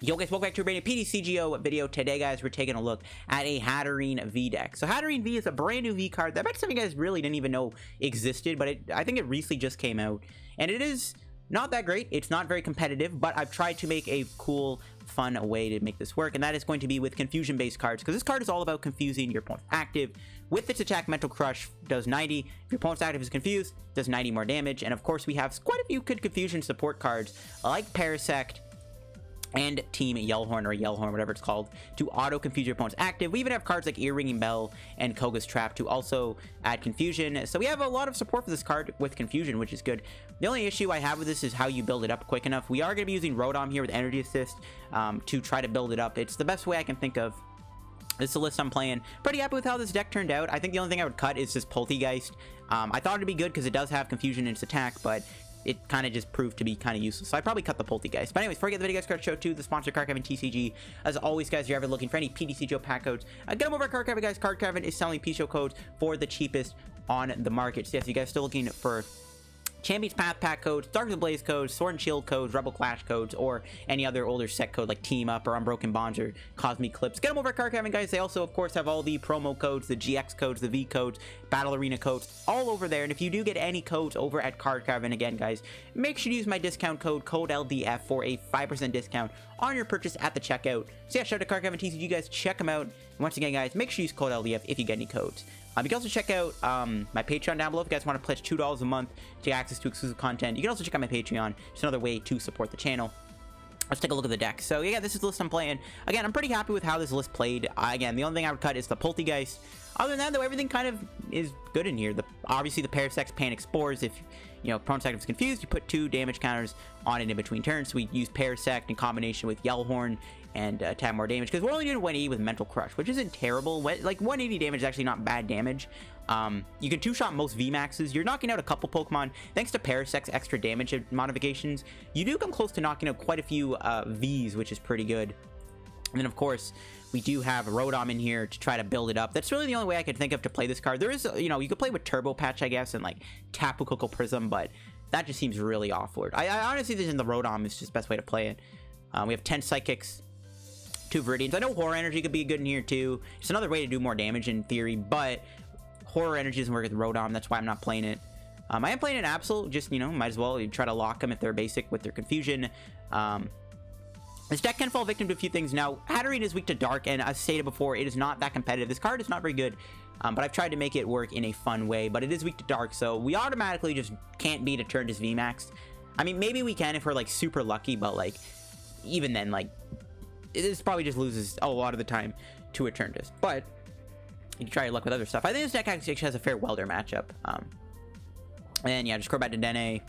Yo guys, welcome back to a brand new PTCGO video. Today guys, we're taking a look at a Hatterene V deck. So Hatterene V is a brand new V card that I bet some of you guys really didn't even know existed, but I think it recently just came out. And it is not that great, it's not very competitive, but I've tried to make a cool, fun way to make this work, and that is going to be with confusion based cards, because this card is all about confusing your opponent's active. With its attack, Mental Crush does 90. If your opponent's active is confused, does 90 more damage. And of course we have quite a few good confusion support cards like Parasect and Team Yell Horn, or Yell Horn, whatever it's called, to auto-confuse your opponent's active. We even have cards like Ear-Ringing Bell and Koga's Trap to also add confusion. So we have a lot of support for this card with confusion, which is good. The only issue I have with this is how you build it up quick enough. We are going to be using Rotom here with Energy Assist to try to build it up. It's the best way I can think of. This is the list I'm playing. Pretty happy with how this deck turned out. I think the only thing I would cut is this Polteageist. I thought it'd be good because it does have confusion in its attack, but it kind of just proved to be kind of useless. So I probably cut the Polteageist. But anyways, before I get the video, guys, card show 2, the sponsor, Card Caravan TCG. As always, guys, if you're ever looking for any PTCGO pack codes, get them over at Card Caravan, guys. Card Caravan is selling PTCGO codes for the cheapest on the market. So yes, you guys still looking for Champion's Path pack codes, Dark of the Blaze codes, Sword and Shield codes, Rebel Clash codes, or any other older set code like Team Up or Unbroken Bonds or Cosmic Clips. Get them over at Card Caravan, guys. They also, of course, have all the promo codes, the GX codes, the V codes, Battle Arena codes, all over there. And if you do get any codes over at Card Caravan, again, guys, make sure to use my discount code LDF for a 5% discount on your purchase at the checkout. So yeah, shout out to Card Caravan TCG, guys. Check them out. And once again, guys, make sure you use code LDF if you get any codes. You can also check out my Patreon down below if you guys want to pledge $2 a month to get access to exclusive content. You can also check out my Patreon. It's another way to support the channel. Let's take a look at the deck. So yeah, this is the list I'm playing. Again, I'm pretty happy with how this list played. Again, the only thing I would cut is the Polteageist. Other than that, though, everything kind of is good in here. Obviously, the Parasect Panic Spores. If opponent's active is confused, you put 2 damage counters on it in between turns. So we use Parasect in combination with Yell Horn and attack more damage, because we're only doing 180 with Mental Crush, which isn't terrible. Like 180 damage is actually not bad damage. You can 2-shot most VMAXs. You're knocking out a couple Pokemon. Thanks to Parasect's extra damage modifications, you do come close to knocking out quite a few Vs, which is pretty good. And then, of course, we do have Rotom in here to try to build it up. That's really the only way I could think of to play this card. There is, you could play with Turbo Patch, I guess, and like Tapu Koko Prism, but that just seems really awkward. I honestly think in the Rotom is just the best way to play it. We have 10 Psychics, 2 Viridians. I know Horror Energy could be good in here too. It's another way to do more damage in theory, but Horror Energy doesn't work with Rotom. That's why I'm not playing it. I am playing an Absol, just, might as well try to lock them if they're basic with their confusion. This deck can fall victim to a few things. Now, Hatterene is weak to Dark, and as stated before, it is not that competitive. This card is not very good, but I've tried to make it work in a fun way, but it is weak to Dark, so we automatically just can't beat a turn just VMAX. I mean, maybe we can if we're, like, super lucky, but, like, even then, like, this probably just loses a lot of the time to a turn disc, but you can try your luck with other stuff. I think this deck actually has a fair welder matchup. And yeah, just Crobat Dedenne.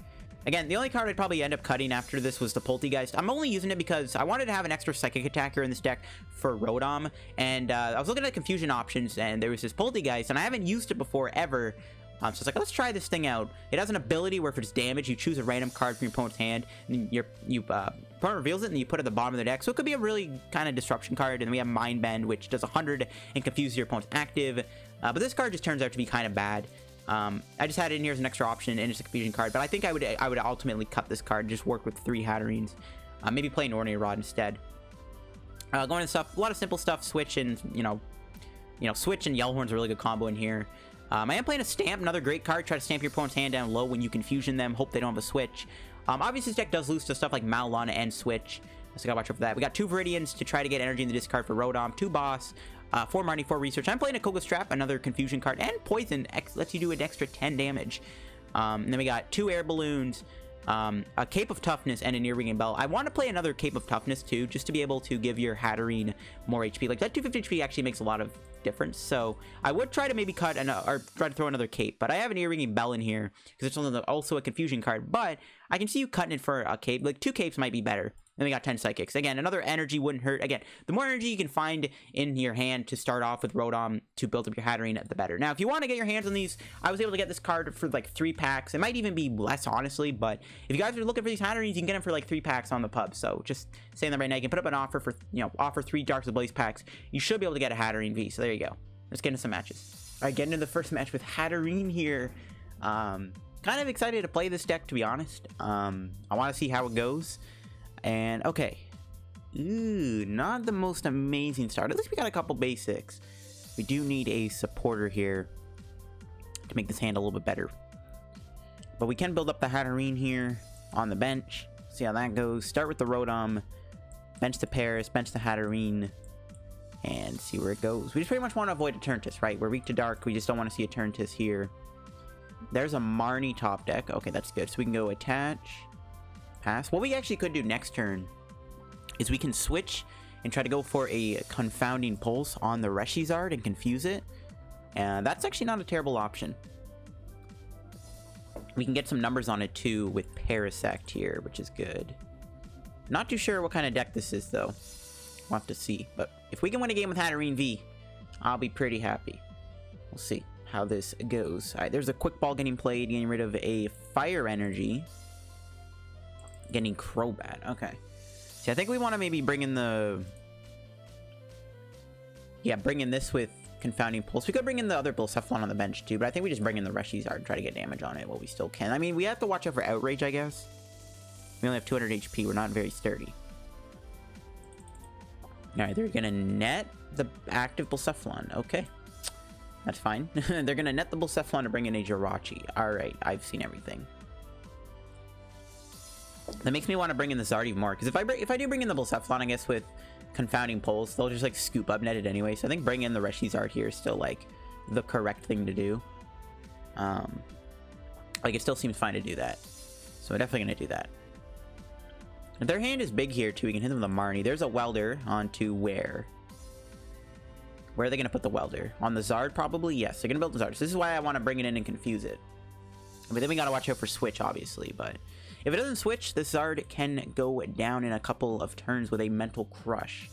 Again, the only card I'd probably end up cutting after this was the Polteageist. I'm only using it because I wanted to have an extra Psychic attacker in this deck for Rotom, and I was looking at confusion options, and there was this Polteageist, and I haven't used it before ever. So it's like, let's try this thing out. It has an ability where if it's damage, you choose a random card from your opponent's hand, and your opponent reveals it, and you put it at the bottom of the deck. So it could be a really kind of disruption card. And then we have Mind Bend, which does 100 and confuses your opponent's active. But this card just turns out to be kind of bad. I just had it in here as an extra option, and it's a confusion card. But I think I would ultimately cut this card, just work with 3 Hatterenes. Maybe play an Ordinary Rod instead. Going to stuff, a lot of simple stuff. Switch and Switch and Yell Horn's a really good combo in here. I am playing a Stamp, another great card. Try to stamp your opponent's hand down low when you confusion them. Hope they don't have a Switch. Obviously, this deck does lose to stuff like Malon and Switch, so gotta watch out for that. We got 2 Viridians to try to get energy in the discard for Rotom, 2 Boss, 4 Marnie, 4 Research. I'm playing a Koga's Trap, another confusion card, and Poison lets you do an extra 10 damage. And then we got 2 Air Balloons, a Cape of Toughness, and an Ear-Ringing Bell. I want to play another Cape of Toughness too, just to be able to give your Hatterene more HP. Like, that 250 HP actually makes a lot of difference, so I would try to maybe cut or try to throw another Cape, but I have an Ear-Ringing Bell in here because it's also a confusion card, but I can see you cutting it for a Cape. Like, 2 Capes might be better. Then we got 10 Psychics. Again, another energy wouldn't hurt. Again, the more energy you can find in your hand to start off with Rotom to build up your Hatterene, the better. Now, if you want to get your hands on these, I was able to get this card for like 3 packs. It might even be less, honestly, but if you guys are looking for these Hatterenes, you can get them for like 3 packs on the pub. So just saying that right now, you can put up an offer for, offer 3 Dark of the Blaze packs. You should be able to get a Hatterene V. So there you go. Let's get into some matches. All right, getting into the first match with Hatterene here. Kind of excited to play this deck, to be honest. I want to see how it goes. And okay. Ooh, not the most amazing start. At least we got a couple basics. We do need a supporter here to make this hand a little bit better. But we can build up the Hatterene here on the bench. See how that goes. Start with the Rotom. Bench the Paras, bench the Hatterene. And see where it goes. We just pretty much want to avoid a Turntist, right? We're weak to dark. We just don't want to see a Turntist here. There's a Marnie top deck. Okay, that's good. So we can go attach, pass. What we actually could do next turn is we can switch and try to go for a Confounding Pulse on the Reshizard and confuse it. And that's actually not a terrible option. We can get some numbers on it too with Parasect here, which is good. Not too sure what kind of deck this is though. We'll have to see. But if we can win a game with Hatterene V, I'll be pretty happy. We'll see how this goes. Alright, there's a Quick Ball getting played, getting rid of a Fire Energy. Getting Crobat. Okay. See, I think we want to maybe bring in the... Yeah, bring in this with Confounding Pulse. We could bring in the other Blacephalon on the bench too, but I think we just bring in the Reshizard and try to get damage on it while we still can. I mean, we have to watch out for Outrage, I guess. We only have 200 HP. We're not very sturdy. Alright, they're gonna net the active Blacephalon. Okay. That's fine. They're gonna net the Blacephalon to bring in a Jirachi. Alright, I've seen everything. That makes me want to bring in the Zard even more, because if I do bring in the Blacephalon, I guess with Confounding Pulse, they'll just like scoop up net it anyway. So I think bringing in the Reshizard here is still like the correct thing to do. Like it still seems fine to do that. So we're definitely gonna do that. Their hand is big here too. We can hit them with a Marnie. There's a Welder onto where? Where are they gonna put the Welder? On the Zard probably? Yes, they're gonna build the Zard. So this is why I want to bring it in and confuse it. But then we gotta watch out for switch, obviously. But if it doesn't switch, this Zard can go down in a couple of turns with a Mental Crush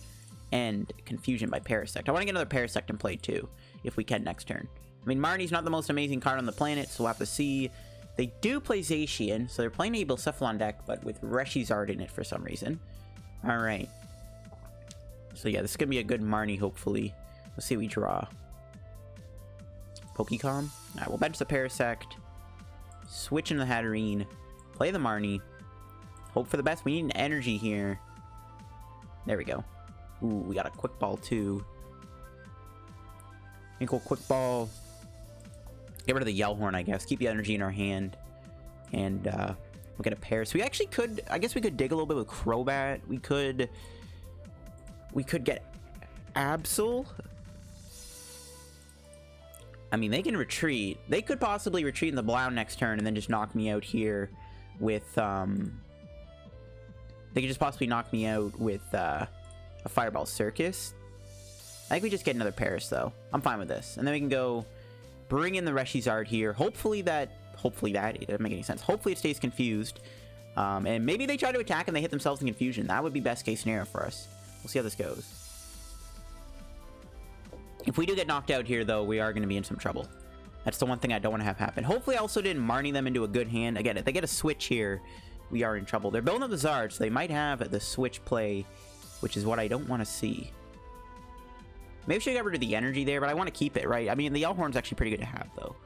and Confusion by Parasect. I want to get another Parasect in play too, if we can next turn. I mean, Marnie's not the most amazing card on the planet, so we'll have to see. They do play Zacian, so they're playing a Blacephalon deck, but with Reshizard in it for some reason. Alright. So yeah, this is going to be a good Marnie, hopefully. Let's see what we draw. Pokecom. Alright, we'll bench the Parasect. Switch into the Hatterene. Play the Marnie. Hope for the best. We need an energy here. There we go. Ooh, we got a Quick Ball too. Equal Quick Ball. Get rid of the Yell Horn, I guess. Keep the energy in our hand. And we'll get a pair. So we actually could... I guess we could dig a little bit with Crobat. We could get Absol. I mean, they can retreat. They could possibly retreat in the Blau next turn and then just knock me out here with... They could just possibly knock me out with a Fireball Circus. I think we just get another Paras, though. I'm fine with this. And then we can go... Bring in the Reshizard here. Hopefully that it doesn't make any sense. Hopefully it stays confused. And maybe they try to attack and they hit themselves in confusion. That would be best case scenario for us. We'll see how this goes. If we do get knocked out here, though, we are going to be in some trouble. That's the one thing I don't want to have happen. Hopefully I also didn't Marnie them into a good hand. Again, if they get a switch here, we are in trouble. They're building up the Zard, so they might have the switch play, which is what I don't want to see. Maybe I should get rid of the energy there, but I want to keep it, right? I mean, the Yell Horn's actually pretty good to have, though.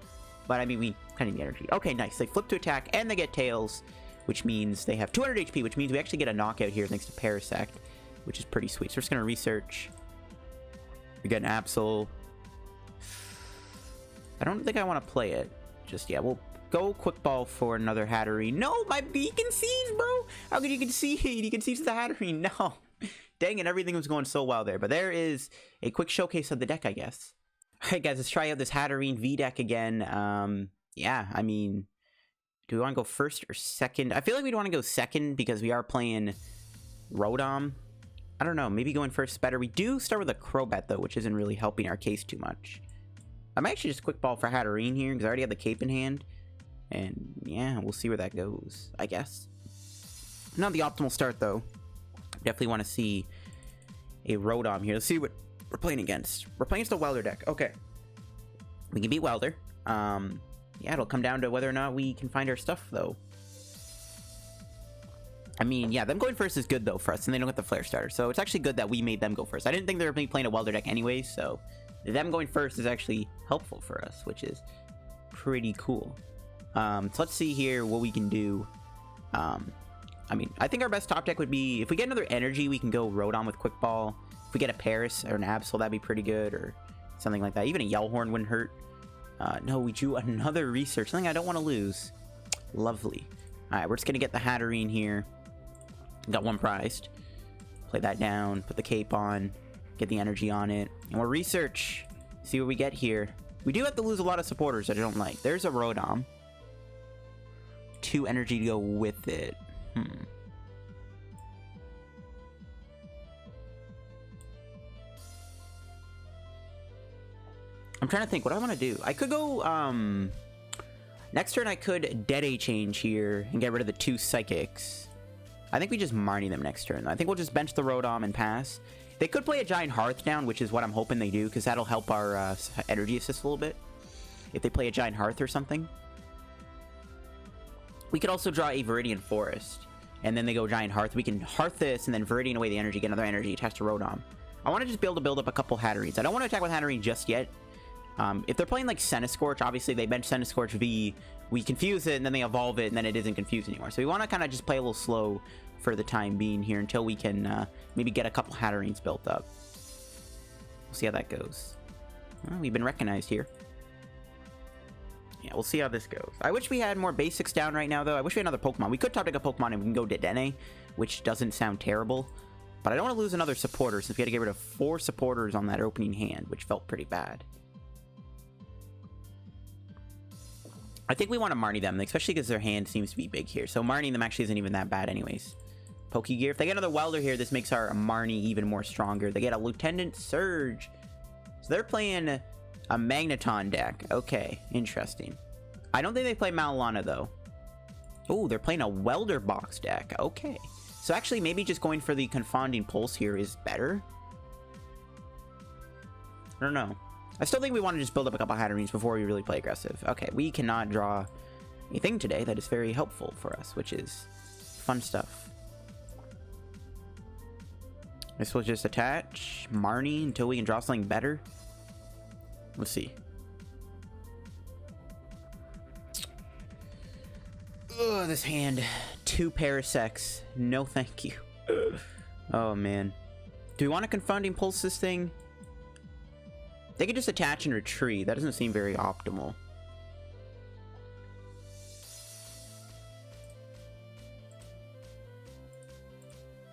But, I mean, we kind of need the energy. Okay, nice. They flip to attack, and they get Tails, which means they have 200 HP, which means we actually get a knockout here thanks to Parasect, which is pretty sweet. So we're just going to research. We get an Absol. I don't think I want to play it just yet. We'll go Quick Ball for another Hatterene. No, my beacon sees, bro! How could you concede? You concede to the Hatterene. No. Dang it, everything was going so well there. But there is a quick showcase of the deck, I guess. Alright, guys, let's try out this Hatterene V deck again. Yeah, I mean, do we want to go first or second? I feel like we'd want to go second because we are playing Rotom. I don't know, maybe going first is better. We do start with a Crobat, though, which isn't really helping our case too much. I might actually just Quick Ball for Hatterene here because I already have the Cape in hand. And yeah, we'll see where that goes, I guess. Not the optimal start, though. Definitely want to see a Rotom here. Let's see what we're playing against. We're playing against a Welder deck. Okay. We can beat Welder. Yeah, it'll come down to whether or not we can find our stuff, though. I mean, yeah, them going first is good, though, for us, and they don't get the Flare Starter. So it's actually good that we made them go first. I didn't think they were playing a Welder deck anyway, so them going first is actually helpful for us, which is pretty cool. So let's see here what we can do. I mean, I think our best top deck would be, if we get another energy, we can go Rotom with Quick Ball. If we get a Paras or an Absol, that'd be pretty good, or something like that. Even a Yell Horn wouldn't hurt. No, we drew another research, something I don't want to lose. Lovely. Alright, we're just gonna get the Hatterene here. Got one prized. Play that down, put the cape on, get the energy on it, and we'll research. See what we get here. We do have to lose a lot of supporters that I don't like. There's a Rotom. 2 energy to go with it. I'm trying to think what I want to do. I could go, next turn I could DAA change here and get rid of the 2 Psychics. I think we just Marnie them next turn. I think we'll just bench the Rotom and pass. They could play a Giant Hearth down, which is what I'm hoping they do, because that'll help our energy assist a little bit. If they play a Giant Hearth or something. We could also draw a Viridian Forest, and then they go Giant Hearth. We can Hearth this, and then Viridian away the energy, get another energy, attach to Rotom. I want to just be able to build up a couple Hatterenes. I don't want to attack with Hatterene just yet. If they're playing like Scorch, obviously they bench Scorch V, we confuse it, and then they evolve it, and then it isn't confused anymore. So we want to kind of just play a little slow for the time being here until we can maybe get a couple Hatterenes built up. We'll see how that goes. Well, we've been recognized here. Yeah, we'll see how this goes. I wish we had more basics down right now, though. I wish we had another Pokemon. We could top deck a Pokemon and we can go Dedenne, which doesn't sound terrible. But I don't want to lose another supporter since we had to get rid of 4 supporters on that opening hand, which felt pretty bad. I think we want to Marnie them, especially because their hand seems to be big here. So Marnie them actually isn't even that bad anyways. Pokegear. If they get another Welder here, this makes our Marnie even more stronger. They get a Lieutenant Surge. So they're playing a Magneton deck. Okay, interesting. I don't think they play Malana, though. Oh, they're playing a Welder Box deck. Okay. So actually, maybe just going for the Confounding Pulse here is better. I don't know. I still think we want to just build up a couple Hatterenes before we really play aggressive. Okay, we cannot draw a thing today that is very helpful for us, which is fun stuff. This will just attach Marnie until we can draw something better. Let's see. Ugh, this hand. 2 Parasects. No thank you. Oh, man. Do we want to Confounding Pulse this thing? They could just attach and retreat. That doesn't seem very optimal.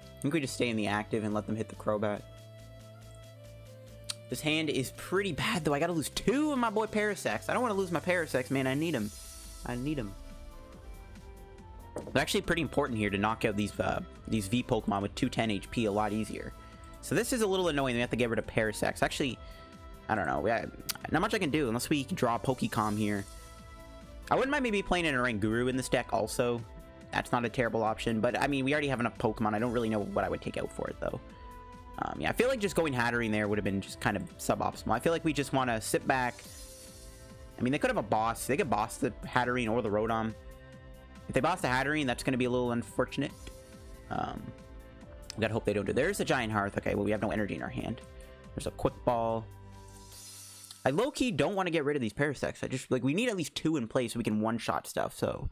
I think we just stay in the active and let them hit the Crobat. This hand is pretty bad, though. I gotta lose 2 of my boy Parasects. I don't want to lose my Parasects, man. I need them. I need them. They're actually pretty important here to knock out these V Pokemon with 210 HP a lot easier. So this is a little annoying. We have to get rid of Parasects. Actually, I don't know. Not much I can do unless we can draw Pokecom here. I wouldn't mind maybe playing an Oranguru in this deck also. That's not a terrible option. But, I mean, we already have enough Pokemon. I don't really know what I would take out for it, though. Yeah, I feel like just going Hatterene there would have been just kind of suboptimal. I feel like we just want to sit back. I mean, they could have a boss. They could boss the Hatterene or the Rotom. If they boss the Hatterene, that's going to be a little unfortunate. We gotta hope they don't do. There's a Giant Hearth. Okay, well, we have no energy in our hand. There's a Quick Ball. I low-key don't want to get rid of these Parasects. I just, like, we need at least 2 in place so we can one-shot stuff. So,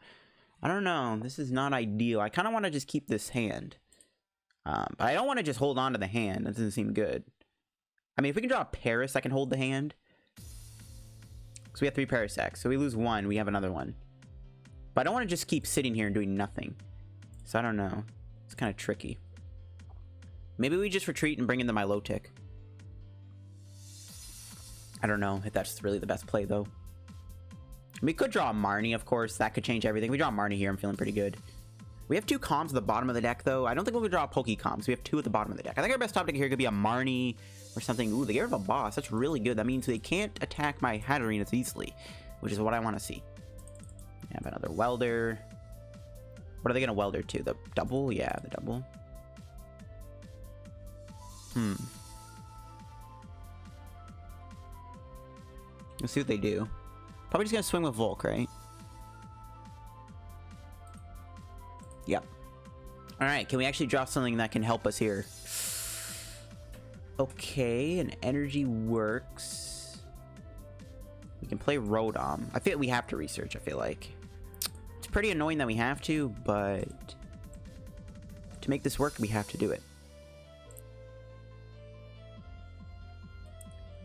I don't know. This is not ideal. I kind of want to just keep this hand. But I don't want to just hold on to the hand. That doesn't seem good. I mean, if we can draw a Paras, I can hold the hand. So we have 3 Parasects. So we lose 1, we have another one. But I don't want to just keep sitting here and doing nothing. So I don't know. It's kind of tricky. Maybe we just retreat and bring in the Milotic. I don't know if that's really the best play, though. We could draw a Marnie, of course. That could change everything. We draw a Marnie here. I'm feeling pretty good. We have 2 comms at the bottom of the deck, though. I don't think we'll draw a Pokécom, so we have 2 at the bottom of the deck. I think our best top deck here could be a Marnie or something. Ooh, they get rid of a boss. That's really good. That means they can't attack my Hatterene as easily, which is what I want to see. I have another Welder. What are they going to Welder to? The double? Yeah, the double. Let's see what they do. Probably just going to swing with Volk, right? Yep. Alright, can we actually draw something that can help us here? Okay, an energy works. We can play Rotom. I feel we have to research, I feel like. It's pretty annoying that we have to, but to make this work, we have to do it.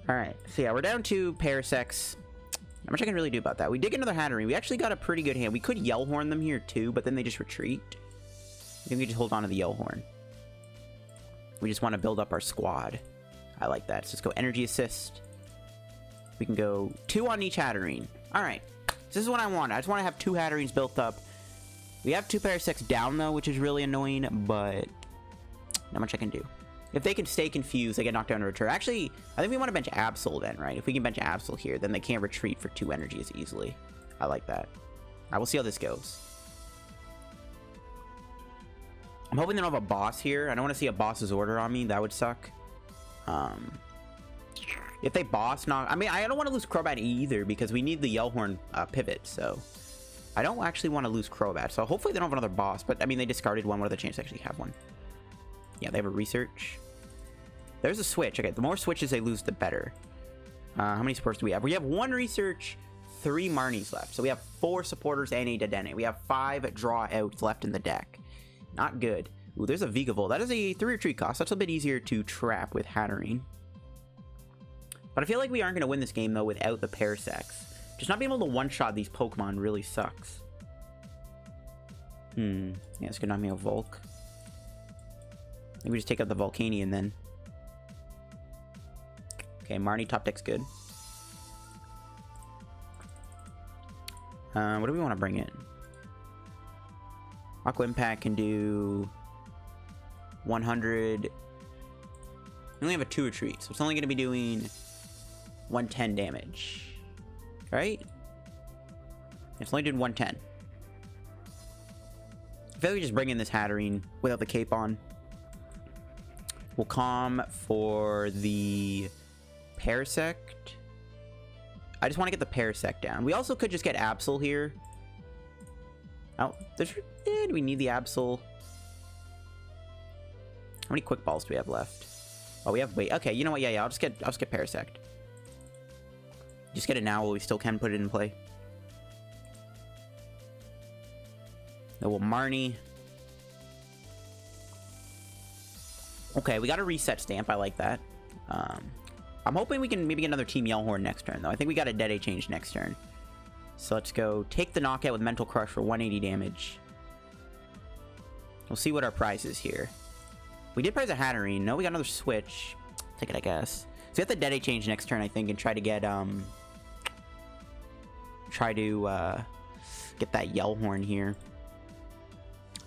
Alright, so yeah, we're down to Parasects. Not much I can really do about that. We did get another Hatterene. We actually got a pretty good hand. We could Yell Horn them here too, but then they just retreat. I think we just hold on to the Yell Horn. We just want to build up our squad. I like that. So let's go Energy Assist. We can go 2 on each Hatterene. Alright, so this is what I want. I just want to have 2 Hatterenes built up. We have 2 Parasects down though, which is really annoying, but not much I can do. If they can stay confused, they get knocked down to return. Actually, I think we want to bench Absol then, right? If we can bench Absol here, then they can't retreat for 2 energy as easily. I like that. Alright, we'll see how this goes. I'm hoping they don't have a boss here. I don't want to see a boss's order on me. That would suck. If they boss knock... I mean, I don't want to lose Crobat either because we need the Yell Horn pivot, so... I don't actually want to lose Crobat, so hopefully they don't have another boss. But, I mean, they discarded one. What are the chances they actually have one? Yeah, they have a research. There's a switch. Okay, the more switches they lose, the better. How many supporters do we have? We have 1 research, 3 Marnies left. So we have 4 supporters and a Dedenne. We have 5 draw outs left in the deck. Not good. Ooh, there's a Vigavolt. That is a 3 retreat cost. That's a bit easier to trap with Hatterene. But I feel like we aren't going to win this game, though, without the Parasects. Just not being able to one-shot these Pokemon really sucks. Yeah, it's going to knock me a Volk. Maybe we just take out the Volcanion then. Okay, Marnie top deck's good. What do we want to bring in? Aqua Impact can do 100. We only have a 2 retreat, so it's only going to be doing 110 damage. Right? It's only doing 110. I feel like we just bring in this Hatterene without the cape on. We'll calm for the Parasect. I just want to get the Parasect down. We also could just get Absol here. Oh, do we need the Absol? How many quick balls do we have left? Oh, we have wait. Okay, you know what? Yeah. I'll just get Parasect. Just get it now while we still can put it in play. Then we'll Marnie. Okay, we got a reset stamp. I like that. I'm hoping we can maybe get another Team Yell Horn next turn, though. I think we got a DAA change next turn. So let's go take the knockout with Mental Crush for 180 damage. We'll see what our prize is here. We did prize a Hatterene. No, we got another switch. Take it, I guess. So we have the DAA change next turn, I think, and try to get get that Yell Horn here.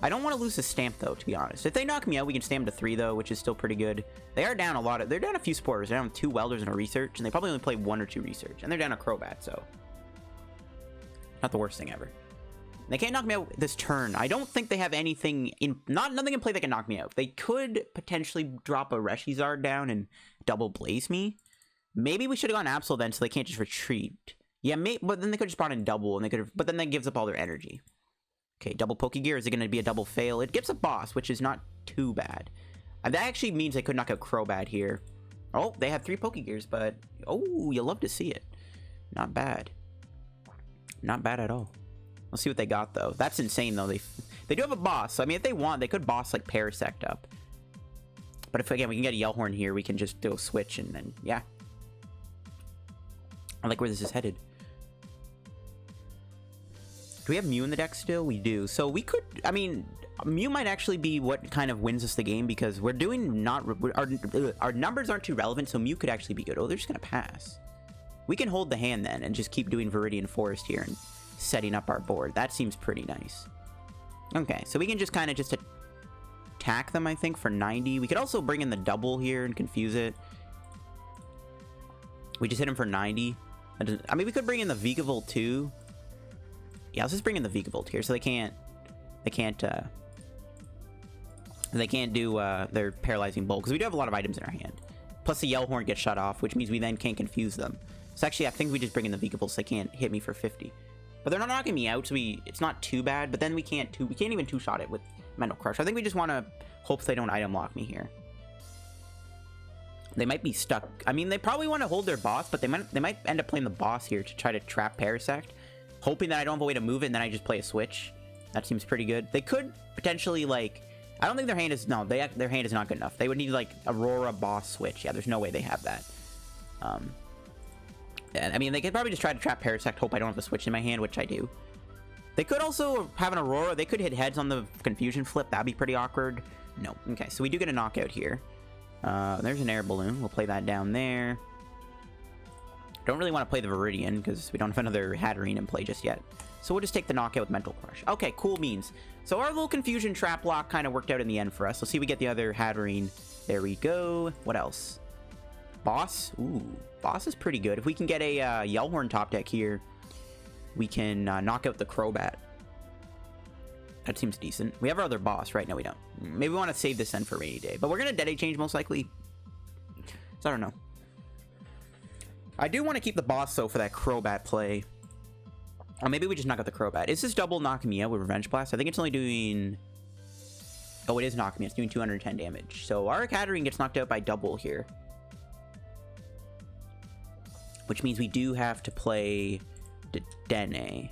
I don't want to lose the stamp, though, to be honest. If they knock me out, we can stamp to 3, though, which is still pretty good. They are down a lot. They're down a few supporters. They're down 2 Welders and a Research, and they probably only play 1 or 2 Research. And they're down a Crobat, so... not the worst thing ever. They can't knock me out this turn. I don't think they have anything in... nothing in play that can knock me out. They could potentially drop a Reshizard down and double Blaze me. Maybe we should have gone Absol then, so they can't just retreat. Yeah, but then they could just brought in double, and they could have... but then that gives up all their energy. Okay, double Pokegear. Is it going to be a double fail? It gives a boss, which is not too bad. And that actually means they could knock out Crobat here. Oh, they have 3 Pokegears, but... oh, you love to see it. Not bad. Not bad at all. Let's see what they got, though. That's insane, though. They do have a boss. So, I mean, if they want, they could boss, like, Parasect up. But if, again, we can get a Yell Horn here, we can just do a switch, and then, yeah. I like where this is headed. Do we have Mew in the deck still? We do. So we could, I mean, Mew might actually be what kind of wins us the game because we're doing not, our numbers aren't too relevant, so Mew could actually be good. Oh, they're just going to pass. We can hold the hand then and just keep doing Viridian Forest here and setting up our board. That seems pretty nice. Okay, so we can just kind of just attack them, I think, for 90. We could also bring in the double here and confuse it. We just hit him for 90. I mean, we could bring in the Vigavolt too. Yeah, let's just bring in the Vigavolt here, so they can't do their paralyzing bolt because we do have a lot of items in our hand. Plus the Yell Horn gets shut off, which means we then can't confuse them. So actually, I think we just bring in the Vigavolt so they can't hit me for 50. But they're not knocking me out, so it's not too bad. But then we can't even two-shot it with Mental Crush. I think we just want to hope they don't item lock me here. They might be stuck. I mean, they probably want to hold their boss, but they might end up playing the boss here to try to trap Parasect. Hoping that I don't have a way to move it, and then I just play a switch. That seems pretty good. They could potentially, like, I don't think their hand is... No, their hand is not good enough. They would need, like, Aurora Boss Switch. Yeah, there's no way they have that. And, I mean, they could probably just try to trap Parasect, hope I don't have the Switch in my hand, which I do. They could also have an Aurora. They could hit heads on the Confusion Flip. That'd be pretty awkward. No. Okay, so we do get a knockout here. There's an Air Balloon. We'll play that down there. Don't really want to play the Viridian because we don't have another Hatterene in play just yet. So we'll just take the knockout with Mental Crush. Okay, cool beans. So our little Confusion Trap Lock kind of worked out in the end for us. Let's see if we get the other Hatterene. There we go. What else? Boss? Ooh, Boss is pretty good. If we can get a Yell Horn top deck here, we can knock out the Crobat. That seems decent. We have our other boss, right? No, we don't. Maybe we want to save this then for a rainy day. But we're going to DAA change most likely. So I don't know. I do want to keep the boss, though, for that Crobat play. Or maybe we just knock out the Crobat. Is this double knocking me out with Revenge Blast? I think it's only doing... Oh, it is knocking me. It's doing 210 damage. So our Hatterene gets knocked out by double here. Which means we do have to play Dedenne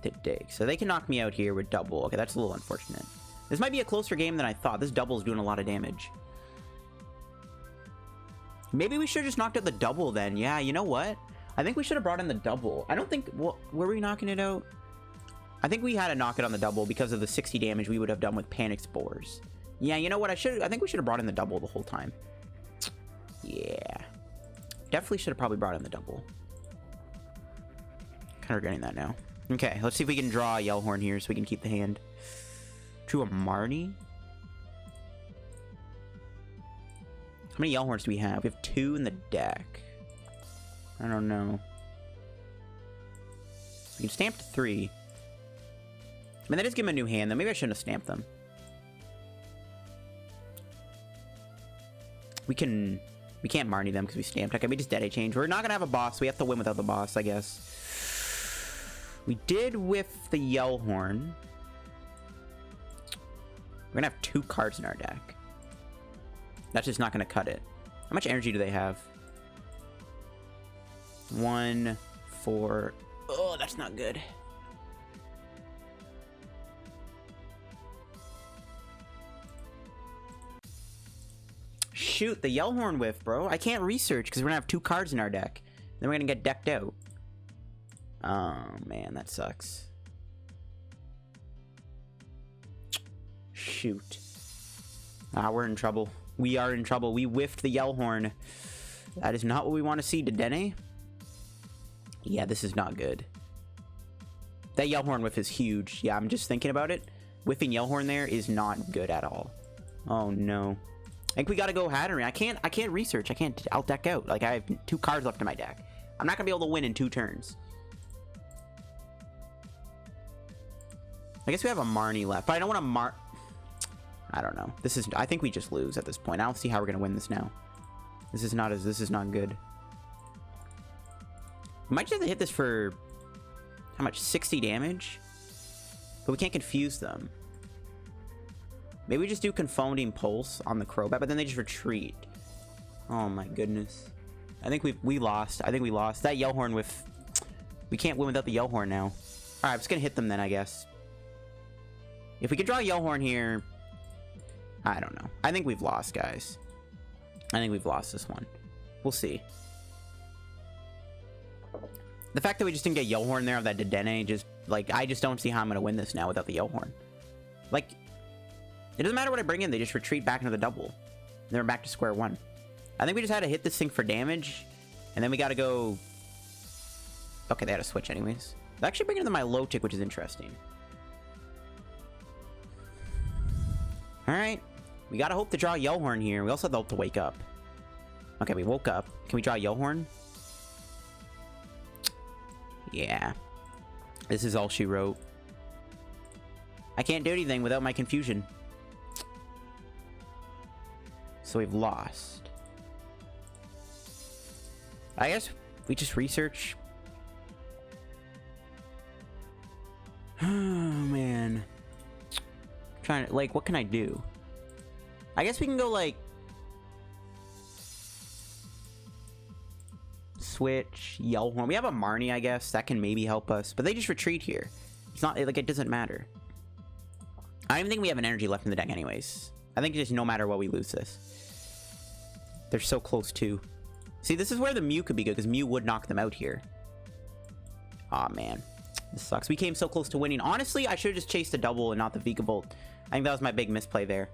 to dig. So they can knock me out here with double. Okay, that's a little unfortunate. This might be a closer game than I thought. This double is doing a lot of damage. Maybe we should have just knocked out the double then. Yeah, you know what? I think we should have brought in the double. I don't think... Well, were we knocking it out? I think we had to knock it on the double because of the 60 damage we would have done with Panic Spores. Yeah, you know what? I think we should have brought in the double the whole time. Yeah. Definitely should have probably brought in the double. Kind of regretting that now. Okay, let's see if we can draw a Yell Horn here so we can keep the hand. Drew a Marnie? How many Yell Horns do we have? We have 2 in the deck. I don't know. We can stamp to 3. I mean, that does give him a new hand, though. Maybe I shouldn't have stamped them. We can't Marnie them because we stamped. Okay, we just DAA change. We're not going to have a boss. We have to win without the boss, I guess. We did whiff the Yell Horn. We're going to have 2 cards in our deck. That's just not going to cut it. How much energy do they have? 1, 4... Oh, that's not good. Shoot, the Yell Horn whiff, bro. I can't research because we're going to have 2 cards in our deck. Then we're going to get decked out. Oh, man, that sucks. Shoot. Ah, we're in trouble. We are in trouble. We whiffed the Yell Horn. That is not what we want to see, Dedenne. Yeah, this is not good. That Yell Horn whiff is huge. Yeah, I'm just thinking about it. Whiffing Yell Horn there is not good at all. Oh, no. I think we gotta go Hatterene. I can't research. I'll deck out. Like, I have 2 cards left in my deck. I'm not gonna be able to win in 2 turns. I guess we have a Marnie left, but I don't want to I don't know. I think we just lose at this point. I don't see how we're gonna win this now. This is not good. We might just have to hit this for how much? 60 damage? But we can't confuse them. Maybe we just do Confounding Pulse on the Crobat, but then they just retreat. Oh my goodness. I think we lost. I think we lost. That Yell Horn with... We can't win without the Yell Horn now. Alright, I'm just gonna hit them then, I guess. If we can draw a Yell Horn here... I don't know. I think we've lost, guys. I think we've lost this one. We'll see. The fact that we just didn't get Yell Horn there of that Dedenne, just... Like, I just don't see how I'm gonna win this now without the Yell Horn. Like... It doesn't matter what I bring in, they just retreat back into the double. And then we're back to square one. I think we just had to hit this thing for damage. And then we gotta go... Okay, they had to switch anyways. They're actually bringing in my low tick, which is interesting. Alright. We gotta hope to draw Yell Horn here. We also have to hope to wake up. Okay, we woke up. Can we draw Yell Horn? Yeah. This is all she wrote. I can't do anything without my confusion. So we've lost. I guess we just research. Oh, man. Trying to, like, what can I do? I guess we can go, like... Switch, Yell Horn. We have a Marnie, I guess. That can maybe help us. But they just retreat here. It's not, like, it doesn't matter. I don't even think we have an energy left in the deck anyways. I think just no matter what, we lose this. They're so close too. See, this is where the Mew could be good, because Mew would knock them out here. Aw, man. This sucks. We came so close to winning. Honestly, I should have just chased the double and not the Vikavolt. I think that was my big misplay there.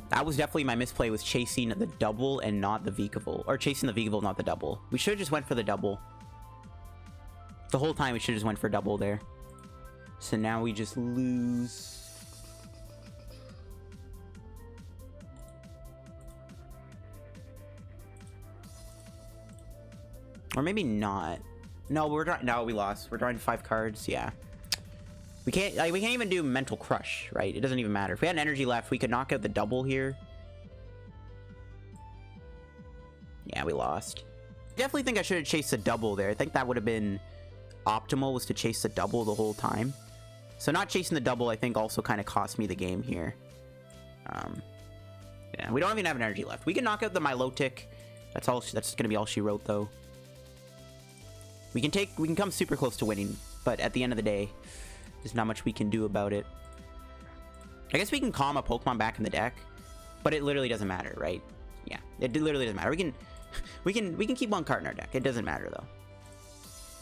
That was definitely my misplay, was chasing the double and not the Vikavolt. Or chasing the Vikavolt, not the double. We should have just went for the double. The whole time we should have just went for double there. So now we just lose. Or maybe not. No, we lost. We're drawing 5 cards. Yeah. We can't even do Mental Crush, right? It doesn't even matter. If we had an energy left, we could knock out the double here. Yeah, we lost. Definitely think I should have chased the double there. I think that would have been optimal, was to chase the double the whole time. So not chasing the double, I think, also kind of cost me the game here. Yeah, we don't even have an energy left. We can knock out the Milotic. That's all. That's gonna be all she wrote, though. We can come super close to winning, but at the end of the day, there's not much we can do about it. I guess we can calm a Pokemon back in the deck, but it literally doesn't matter, right? Yeah, it literally doesn't matter. We can keep 1 card in our deck. It doesn't matter though.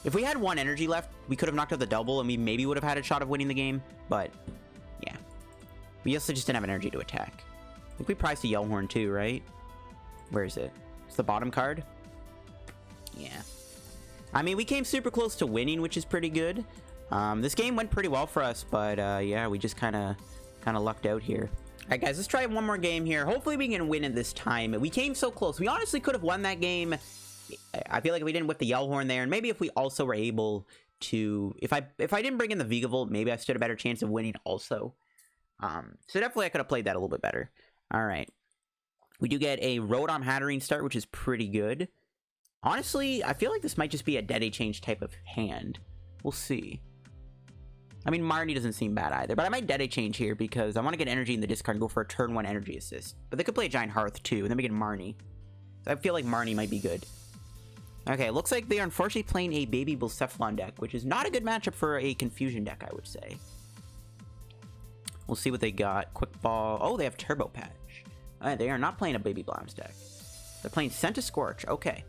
If we had 1 energy left, we could have knocked out the double, and we maybe would have had a shot of winning the game. But yeah, we also just didn't have energy to attack. I think we prized a Yell Horn too, right? Where is it? It's the bottom card. Yeah. I mean, we came super close to winning, which is pretty good. This game went pretty well for us, but yeah, we just kind of lucked out here. All right, guys, let's try one more game here. Hopefully we can win it this time. We came so close. We honestly could have won that game. I feel like if we didn't whip the Yell Horn there, and maybe if we also were able to, if I didn't bring in the Vikavolt, maybe I stood a better chance of winning also. So definitely I could have played that a little bit better. All right, we do get a Rotom Hatterene start, which is pretty good. Honestly, I feel like this might just be a Dedenne change type of hand. We'll see. I mean, Marnie doesn't seem bad either, but I might Dedenne change here because I want to get energy in the discard and go for a turn 1 energy assist. But they could play a Giant Hearth too, and then we get Marnie. So I feel like Marnie might be good. Okay, looks like they are unfortunately playing a Baby Blacephalon deck, which is not a good matchup for a Confusion deck, I would say. We'll see what they got. Quick Ball. Oh, they have Turbo Patch. They are not playing a Baby Blams deck. They're playing Scorch. Okay.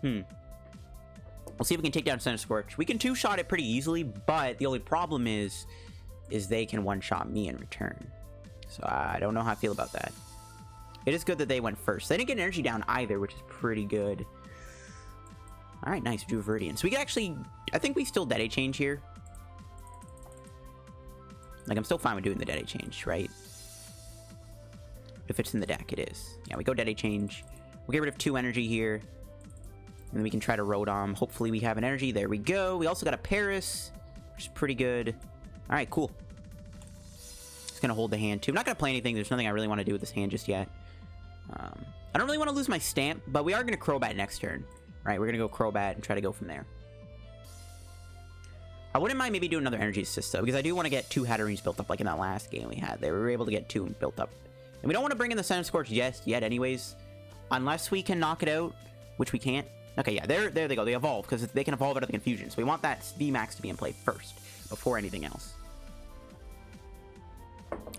We'll see if we can take down Scorch. We can 2-shot it pretty easily, but the only problem is they can 1-shot me in return. So I don't know how I feel about that. It is good that they went first. They didn't get energy down either, which is pretty good. All right, nice. Drew Viridian. So we can actually, I think we still Dedenne change here. Like, I'm still fine with doing the Dedenne change, right? If it's in the deck, it is. Yeah, we go Dedenne change. We'll get rid of 2 energy here. And then we can try to Rotom. Hopefully we have an energy. There we go. We also got a Paras, which is pretty good. All right, cool. Just going to hold the hand, too. I'm not going to play anything. There's nothing I really want to do with this hand just yet. I don't really want to lose my Stamp, but we are going to Crobat next turn. Right, we're going to go Crobat and try to go from there. I wouldn't mind maybe doing another energy assist, though, because I do want to get 2 Hatterenes built up, like in that last game we had. They were able to get 2 built up. And we don't want to bring in the Scorch yet anyways. Unless we can knock it out, which we can't. Okay, yeah, there they go. They evolve, because they can evolve out of the Confusion. So we want that VMAX to be in play first, before anything else.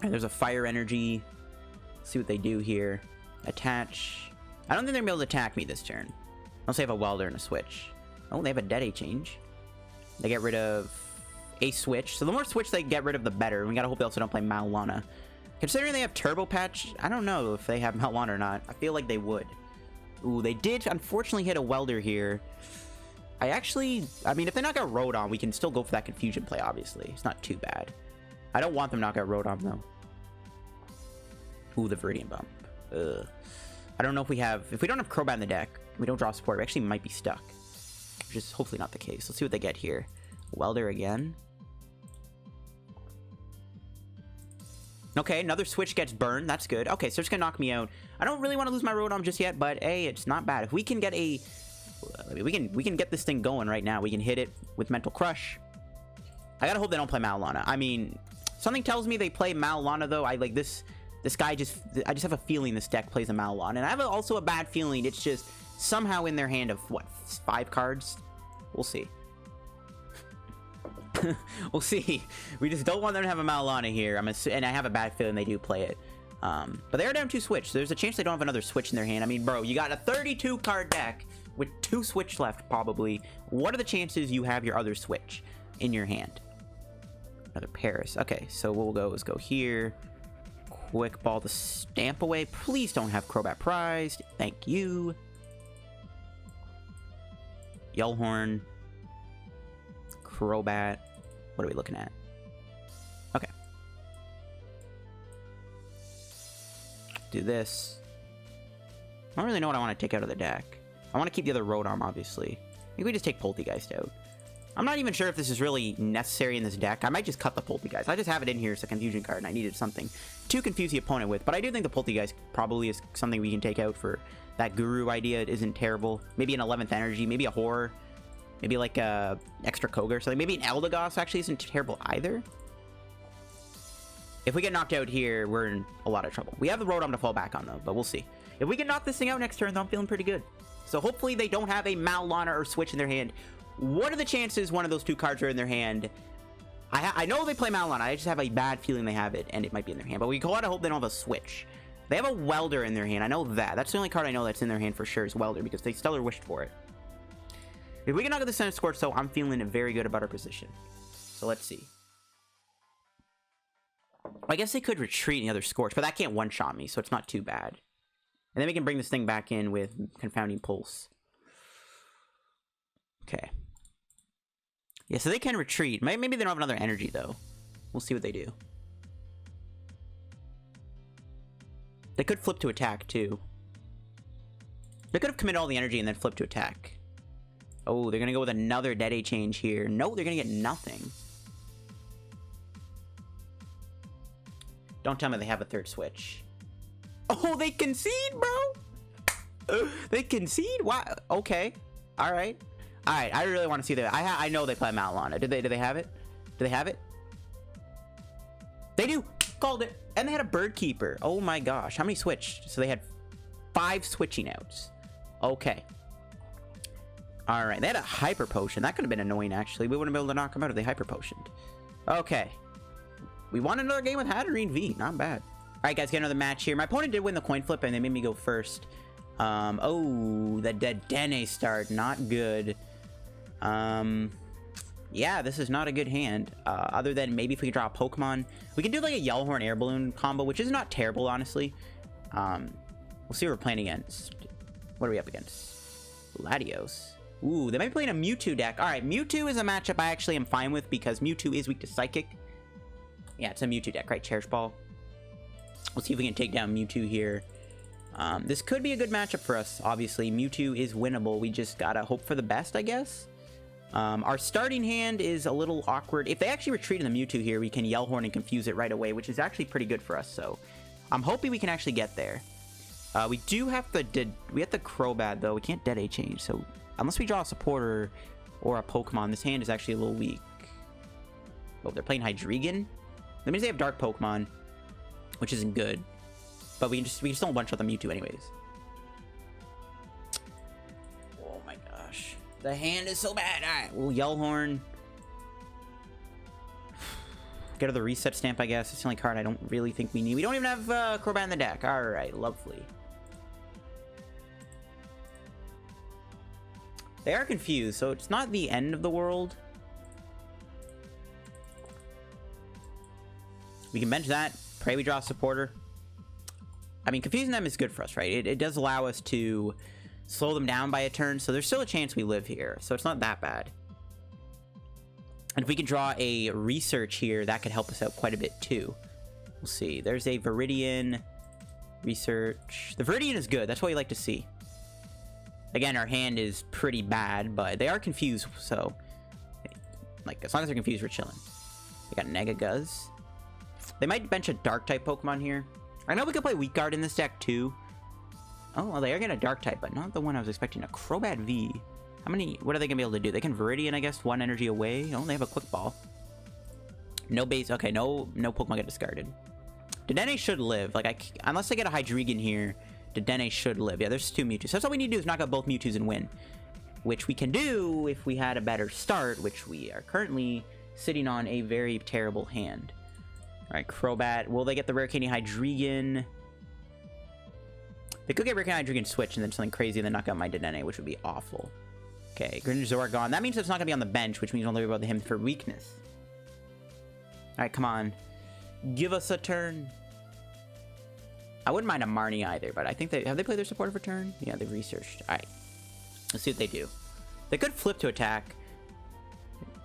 Right, there's a Fire Energy. Let's see what they do here. Attach. I don't think they're going to be able to attack me this turn. Unless they have a Welder and a Switch. Oh, they have a Dedenne change. They get rid of a Switch. So the more Switch they get rid of, the better. We gotta hope they also don't play Malwana. Considering they have Turbo Patch, I don't know if they have Malwana or not. I feel like they would. Ooh, they did unfortunately hit a Welder here. I mean, if they knock out Rotom, we can still go for that Confusion play, obviously. It's not too bad. I don't want them to knock out Rotom, though. Ooh, the Viridian Bump. Ugh. I don't know if we don't have Crobat in the deck, we don't draw support, we actually might be stuck. Which is hopefully not the case. Let's see what they get here. Welder again. Okay, another Switch gets burned. That's good. Okay, so it's gonna knock me out. I don't really want to lose my Rotom just yet, but hey, it's not bad. If we can get we can get this thing going right now. We can hit it with Mental Crush. I gotta hope they don't play Malwana. I mean, something tells me they play Malwana though. I like this guy I just have a feeling this deck plays a Malwana, and I have also a bad feeling it's just somehow in their hand of what, 5 cards. We'll see. We'll see. We just don't want them to have a Malana here. And I have a bad feeling they do play it. But they are down 2 Switch, so there's a chance they don't have another Switch in their hand. I mean, bro, you got a 32 card deck with 2 Switch left, probably. What are the chances you have your other Switch in your hand? Another Paras. Okay, so what we'll go is go here. Quick ball to stamp away. Please don't have Crobat prized. Thank you. Yell Horn. Crobat. What are we looking at? Okay. Do this. I don't really know what I want to take out of the deck. I want to keep the other Rotom, obviously. I think we just take Polteageist out. I'm not even sure if this is really necessary in this deck. I might just cut the Polteageist. I just have it in here as a confusion card, and I needed something to confuse the opponent with. But I do think the Polteageist probably is something we can take out for that Guru idea. It isn't terrible. Maybe an 11th Energy, maybe a Horror, maybe like a extra Koga or something. Maybe an Eldegoss actually isn't terrible either. If we get knocked out here, we're in a lot of trouble. We have the Rotom to fall back on, though, but we'll see. If we can knock this thing out next turn, though, I'm feeling pretty good. So hopefully they don't have a Malana or Switch in their hand. What are the chances one of those 2 cards are in their hand? I know they play Malana. I just have a bad feeling they have it, and it might be in their hand. But we gotta hope they don't have a Switch. They have a Welder in their hand. I know that. That's the only card I know that's in their hand for sure is Welder, because they Stellar Wished for it. If we can knock out the Center Scorch, though, I'm feeling very good about our position. So let's see. I guess they could retreat the other Scorch, but that can't one-shot me, so it's not too bad. And then we can bring this thing back in with Confounding Pulse. Okay. Yeah, so they can retreat. Maybe they don't have another energy, though. We'll see what they do. They could flip to attack, too. They could have committed all the energy and then flip to attack. Oh, they're going to go with another DAA change here. No, they're going to get nothing. Don't tell me they have a 3rd Switch. Oh, they concede, bro! They concede? Wow. Okay. All right. All right, I really want to see that. I know they play Malana. Do they have it? Do they have it? They do. Called it. And they had a Bird Keeper. Oh my gosh. How many switched? So they had 5 switching outs. Okay. All right. They had a Hyper Potion. That could have been annoying, actually. We wouldn't be able to knock them out if they Hyper Potioned. Okay. We won another game with Hatterene V. Not bad. All right, guys. Get another match here. My opponent did win the coin flip, and they made me go first. Oh, the Dedenne start. Not good. Yeah, this is not a good hand. Other than maybe if we could draw a Pokemon. We can do like a Yell Horn Air Balloon combo, which is not terrible, honestly. We'll see what we're playing against. What are we up against? Latios. Ooh, they might be playing a Mewtwo deck. All right, Mewtwo is a matchup I actually am fine with because Mewtwo is weak to Psychic. Yeah, it's a Mewtwo deck, right? Cherish Ball. We'll see if we can take down Mewtwo here. This could be a good matchup for us, obviously. Mewtwo is winnable. We just gotta hope for the best, I guess. Our starting hand is a little awkward. If they actually retreat in the Mewtwo here, we can Yell Horn and confuse it right away, which is actually pretty good for us. So I'm hoping we can actually get there. We do have the Crobat, though. We can't DAA change. So unless we draw a supporter or a Pokemon, this hand is actually a little weak. Oh, they're playing Hydreigon. That means they have Dark Pokemon, which isn't good. But we just don't one-shot the Mewtwo anyways. Oh my gosh. The hand is so bad. Alright, we'll Yell Horn. Get to the Reset Stamp, I guess. It's the only card I don't really think we need. We don't even have Crobat in the deck. Alright, lovely. They are confused, so it's not the end of the world. We can bench that. Pray we draw a supporter. I mean, confusing them is good for us, right? It does allow us to slow them down by a turn, so there's still a chance we live here. So it's not that bad. And if we can draw a Research here, that could help us out quite a bit too. We'll see. There's a Viridian. Research. The Viridian is good. That's what we like to see. Again, our hand is pretty bad, but they are confused, so like as long as they're confused, we're chilling. We got Negaguz. They might bench a Dark-type Pokemon here. I know we could play Weak Guard in this deck, too. Oh, well, they are getting a Dark-type, but not the one I was expecting. A Crobat V. How many... What are they going to be able to do? They can Viridian, I guess, 1 energy away. Oh, they have a Quick Ball. No base... Okay, no Pokemon get discarded. Dedenne should live. Like, unless I get a Hydreigon here, Dedenne should live. Yeah, there's 2 Mewtwo. So that's all we need to do is knock out both Mewtwo's and win. Which we can do if we had a better start, which we are currently sitting on a very terrible hand. Alright, Crobat. Will they get the Rare Candy Hydreigon? They could get Rare Candy Hydreigon switch and then something crazy and then knock out my Dedenne, which would be awful. Okay, Greninja gone. That means it's not going to be on the bench, which means we'll worry about him for weakness. Alright, come on. Give us a turn. I wouldn't mind a Marnie either, but I think they... Have they played their supporter for turn? Yeah, they've researched. Alright. Let's see what they do. They could flip to attack.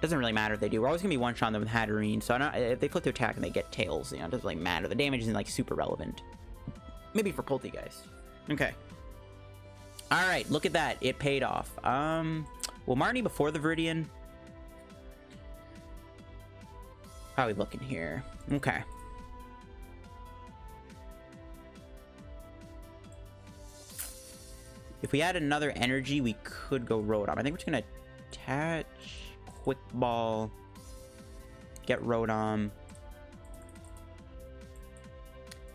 Doesn't really matter if they do. We're always going to be one-shot them with Hatterene, so I don't, if they flip to attack and they get tails, you know, it doesn't really matter. The damage isn't, like, super relevant. Maybe for Polteageist. Okay. Alright, look at that. It paid off. Well, Marnie before the Viridian... How are we looking here? Okay. If we add another energy, we could go Rotom. I think we're just going to attach, Quick Ball, get Rotom.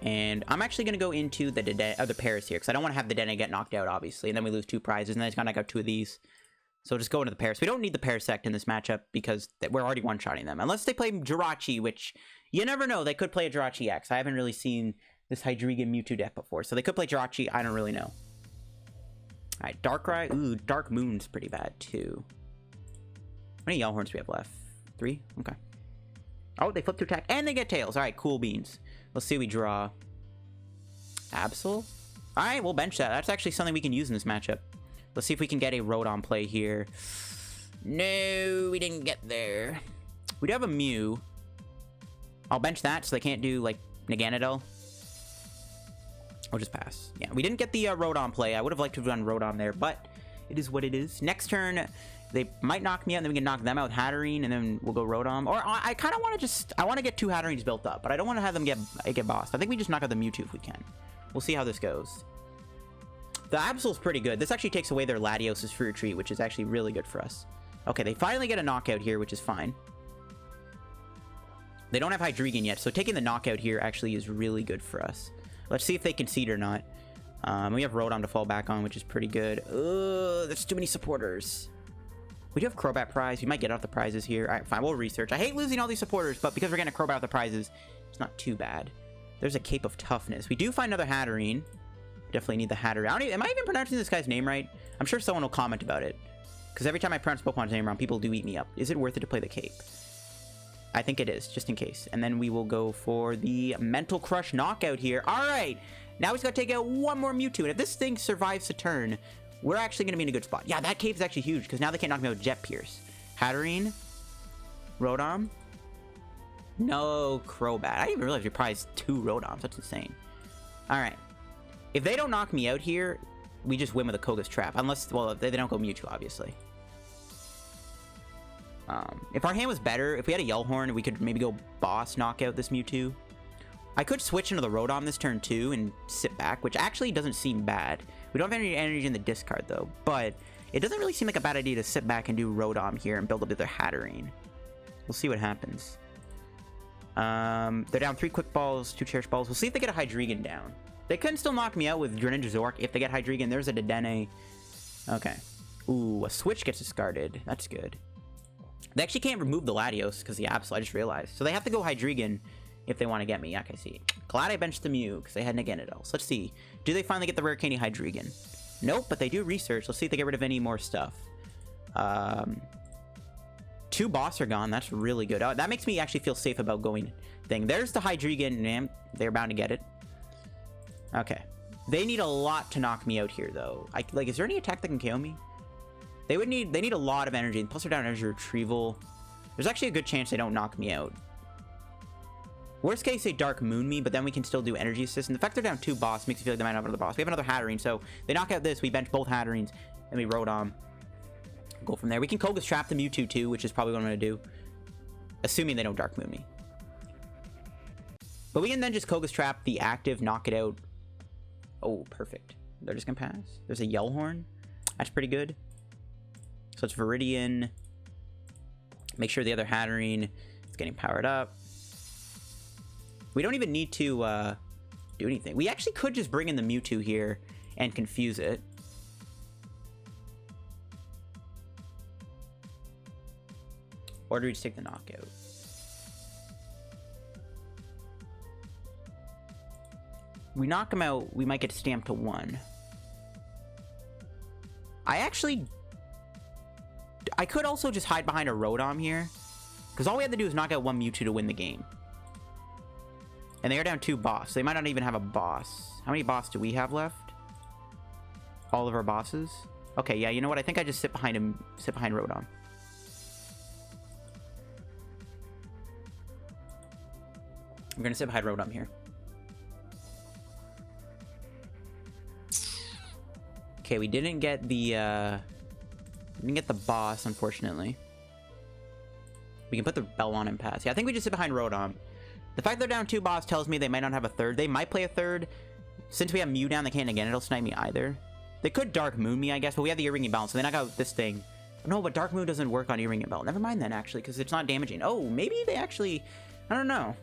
And I'm actually going to go into the Paras here, because I don't want to have the Dedenne get knocked out, obviously. And then we lose 2 prizes, and then it's going to knock out 2 of these. So just go into the Paras. We don't need the Parasect in this matchup, because we're already one-shotting them. Unless they play Jirachi, which you never know. They could play a Jirachi X. I haven't really seen this Hydreigon Mewtwo deck before. So they could play Jirachi. I don't really know. Alright, Darkrai. Ooh, Dark Moon's pretty bad, too. How many Yell Horns do we have left? 3? Okay. Oh, they flip to attack, and they get tails. Alright, cool beans. Let's see what we draw. Absol? Alright, we'll bench that. That's actually something we can use in this matchup. Let's see if we can get a Rotom play here. No, we didn't get there. We do have a Mew. I'll bench that so they can't do, like, Naganadel. I'll just pass. Yeah, we didn't get the Rotom play. I would have liked to have done Rotom there, but it is what it is. Next turn, they might knock me out, and then we can knock them out with Hatterene, and then we'll go Rotom. Or I kind of want to just... I want to get 2 Hatterenes built up, but I don't want to have them get bossed. I think we just knock out the Mewtwo if we can. We'll see how this goes. The Absol's pretty good. This actually takes away their Latios' free retreat, which is actually really good for us. Okay, they finally get a knockout here, which is fine. They don't have Hydreigon yet, so taking the knockout here actually is really good for us. Let's see if they concede or not. We have Rotom to fall back on, which is pretty good. Ugh, there's too many supporters. We do have Crobat prize. We might get off the prizes here. All right, fine. We'll research. I hate losing all these supporters, but because we're getting a Crobat off the prizes, it's not too bad. There's a Cape of Toughness. We do find another Hatterene. Definitely need the Hatterene. Am I even pronouncing this guy's name right? I'm sure someone will comment about it. Because every time I pronounce Pokemon's name wrong, people do eat me up. Is it worth it to play the Cape? I think it is, just in case. And then we will go for the Mental Crush knockout here. All right. Now he's got to take out 1 more Mewtwo. And if this thing survives the turn, we're actually going to be in a good spot. Yeah, that cave is actually huge, because now they can't knock me out with Jet Pierce. Hatterene. Rotom. No Crobat. I didn't even realize we prized 2 Rotoms. That's insane. All right. If they don't knock me out here, we just win with a Koga's Trap. Unless, well, they don't go Mewtwo, obviously. If our hand was better, if we had a Yell Horn, we could maybe go boss knock out this Mewtwo. I could switch into the Rotom this turn, too, and sit back, which actually doesn't seem bad. We don't have any energy in the discard, though. But it doesn't really seem like a bad idea to sit back and do Rotom here and build up their Hatterene. We'll see what happens. They're down 3 Quick Balls, 2 Cherish Balls. We'll see if they get a Hydreigon down. They can still knock me out with Greninja if they get Hydreigon. There's a Dedenne. Okay. Ooh, a Switch gets discarded. That's good. They actually can't remove the Latios because the Absol, I just realized. So they have to go Hydreigon if they want to get me. Okay, see. Glad I benched the Mew because they had Naganadel. So let's see. Do they finally get the Rare Candy Hydreigon? Nope, but they do research. Let's see if they get rid of any more stuff. 2 boss are gone. That's really good. Oh, that makes me actually feel safe about going thing. There's the Hydreigon. Man, they're bound to get it. Okay. They need a lot to knock me out here, though. Like, is there any attack that can KO me? They need a lot of energy. Plus they're down energy retrieval. There's actually a good chance they don't knock me out. Worst case, they Dark Moon me, but then we can still do energy assist. And the fact they're down 2 boss makes me feel like they might have another boss. We have another Hatterene, so they knock out this. We bench both Hatterenes, and we Rotom. Go from there. We can Koga's Trap the Mewtwo, too, which is probably what I'm going to do. Assuming they don't Dark Moon me. But we can then just Koga's Trap the active, knock it out. Oh, perfect. They're just going to pass. There's a Yell Horn. That's pretty good. So it's Viridian. Make sure the other Hatterene is getting powered up. We don't even need to do anything. We actually could just bring in the Mewtwo here and confuse it. Or do we just take the knockout? We knock him out, we might get stamped to 1. I could also just hide behind a Rotom here. Because all we have to do is knock out 1 Mewtwo to win the game. And they are down 2 boss. They might not even have a boss. How many boss do we have left? All of our bosses? Okay, yeah, you know what? I think I just sit behind him, sit behind Rotom. I'm gonna sit behind Rotom here. Okay, we didn't get the boss, unfortunately. We can put the bell on and pass. Yeah, I think we just sit behind Rotom. The fact they're down 2 boss tells me they might not have a third. They might play a third. Since we have Mew down, they can't again. It'll snipe me either. They could Dark Moon me, I guess, but we have the Ear-Ringing Bell, so they knock out this thing. No, but Dark Moon doesn't work on Ear-Ringing Bell. Never mind then, actually, because it's not damaging. Oh, maybe they actually... I don't know.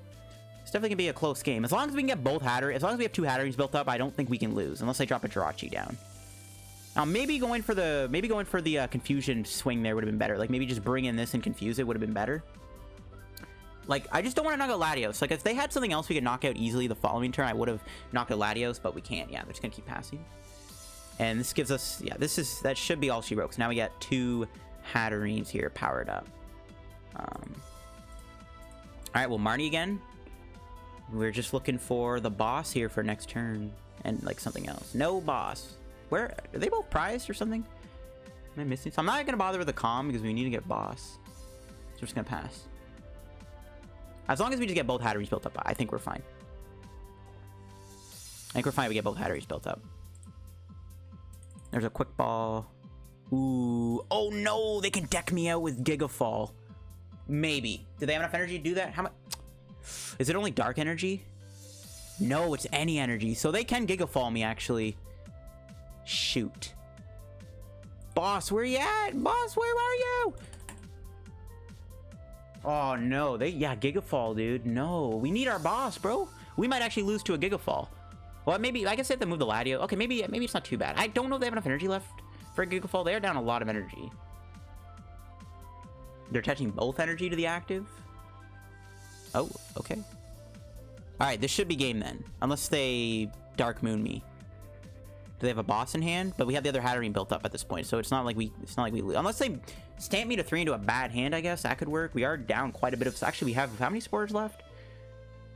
It's definitely going to be a close game. As long as we can get both Hatterene... As long as we have 2 Hatterenes built up, I don't think we can lose, unless they drop a Jirachi down. Now, maybe going for the confusion swing there would have been better. Like, maybe just bring in this and confuse it would have been better. Like, I just don't want to knock out Latios. Like, if they had something else we could knock out easily the following turn, I would have knocked out Latios, but we can't. Yeah, they're just going to keep passing. And this gives us... Yeah, that should be all she wrote. So now we got 2 Hatterenes here powered up. Alright, well, Marnie again. We're just looking for the boss here for next turn. And, like, something else. No boss. Where are they both prized or something? Am I missing? So I'm not gonna bother with the comm because we need to get boss. So we're just gonna pass. As long as we just get both Hatterenes built up, I think we're fine. I think we're fine if we get both Hatterenes built up. There's a quick ball. Ooh. Oh no, they can deck me out with Gigafall. Maybe. Do they have enough energy to do that? How much? Is it only dark energy? No, it's any energy. So they can Gigafall me actually. Shoot. Boss, where you at? Boss, where are you? Oh, no. Yeah, Gigafall, dude. No. We need our boss, bro. We might actually lose to a Gigafall. Well, maybe... I guess they have to move the Latios. Okay, maybe it's not too bad. I don't know if they have enough energy left for a Gigafall. They're down a lot of energy. They're attaching both energy to the active. Oh, okay. Alright, this should be game then. Unless they Dark Moon me. Do they have a boss in hand? But we have the other Hatterene built up at this point, so it's not like we lose. Unless they stamp me to 3 into a bad hand, I guess that could work. We are down quite a bit of... Actually, we have how many supporters left?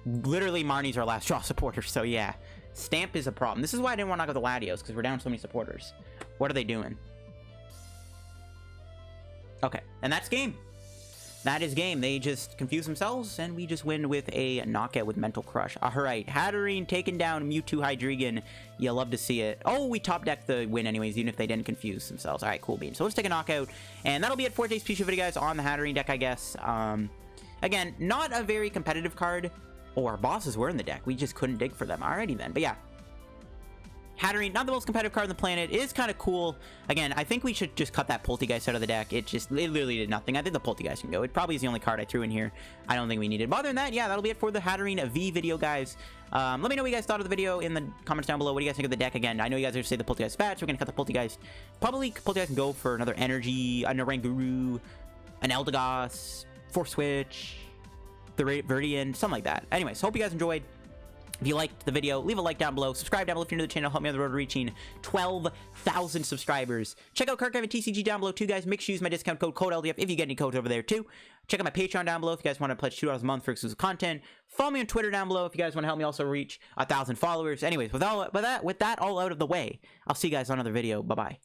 Literally, Marnie's our last draw supporter, so yeah. Stamp is a problem. This is why I didn't want to knock out the Latios, because we're down so many supporters. What are they doing? Okay, and that's game. That is game. They just confuse themselves, and we just win with a knockout with Mental Crush. Alright, Hatterene taking down Mewtwo Hydreigon. You love to see it. Oh, we top decked the win anyways, even if they didn't confuse themselves. Alright, cool bean. So let's take a knockout, and that'll be it for today's Pikachu video, guys, on the Hatterene deck, I guess. Again, not a very competitive card. Oh, our bosses were in the deck. We just couldn't dig for them. Alrighty then. But yeah. Hatterene, not the most competitive card on the planet, is kind of cool. Again, I think we should just cut that Polteageist out of the deck. It literally did nothing. I think the Polteageist can go. It probably is the only card I threw in here. I don't think we needed. But other than that, yeah, that'll be it for the Hatterene V video, guys. Let me know what you guys thought of the video in the comments down below. What do you guys think of the deck? Again, I know you guys are going to say the Polteageist bad, so we're going to cut the Polteageist. Probably Polteageist can go for another Energy, a Naranguru, an Eldegoss, Force Switch, the Viridian, something like that. Anyways, hope you guys enjoyed. If you liked the video, leave a like down below. Subscribe down below if you're new to the channel. Help me on the road to reaching 12,000 subscribers. Check out Archive and TCG down below too, guys. Make sure you use my discount code LDF if you get any codes over there too. Check out my Patreon down below if you guys want to pledge $2 a month for exclusive content. Follow me on Twitter down below if you guys want to help me also reach 1,000 followers. Anyways, with that all out of the way, I'll see you guys on another video. Bye-bye.